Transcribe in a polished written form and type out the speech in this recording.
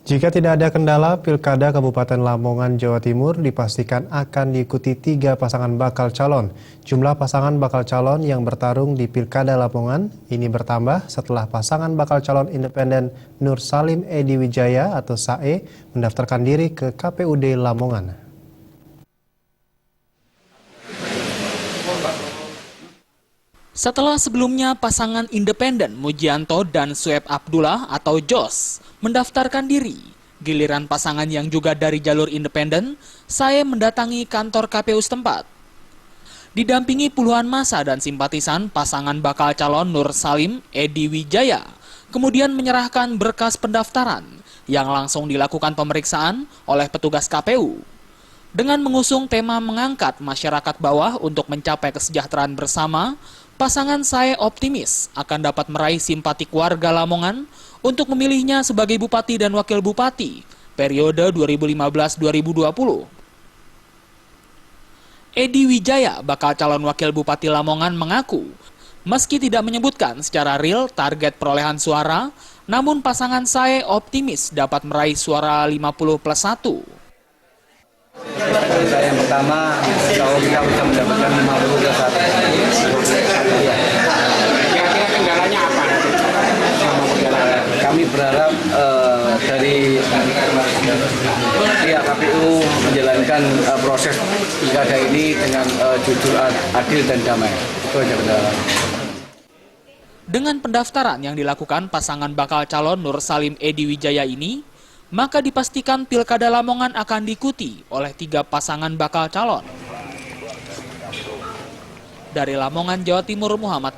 Jika tidak ada kendala, Pilkada Kabupaten Lamongan, Jawa Timur dipastikan akan diikuti 3 pasangan bakal calon. Jumlah pasangan bakal calon yang bertarung di Pilkada Lamongan ini bertambah setelah pasangan bakal calon independen Nur Salim Edi Wijaya atau SAE mendaftarkan diri ke KPUD Lamongan. Setelah sebelumnya pasangan independen Mujianto dan Sueb Abdullah atau Jos mendaftarkan diri, giliran pasangan yang juga dari jalur independen, saya mendatangi kantor KPU setempat. Didampingi puluhan massa dan simpatisan, pasangan bakal calon Nur Salim Edi Wijaya kemudian menyerahkan berkas pendaftaran yang langsung dilakukan pemeriksaan oleh petugas KPU. Dengan mengusung tema mengangkat masyarakat bawah untuk mencapai kesejahteraan bersama, pasangan saya optimis akan dapat meraih simpatik warga Lamongan untuk memilihnya sebagai Bupati dan Wakil Bupati periode 2015-2020. Edi Wijaya, bakal calon Wakil Bupati Lamongan, mengaku meski tidak menyebutkan secara real target perolehan suara, namun pasangan saya optimis dapat meraih suara 50+1. Yang pertama, kalau kita bisa mendapatkan 50+1. Kira-kira kendalanya apa nanti? Kami berharap dari pihak KPU menjalankan proses pilkada ini dengan jujur, adil, dan damai. Itu aja kendala. Dengan pendaftaran yang dilakukan pasangan bakal calon Nur Salim Edi Wijaya ini, maka dipastikan Pilkada Lamongan akan diikuti oleh 3 pasangan bakal calon. Dari Lamongan, Jawa Timur, Muhammad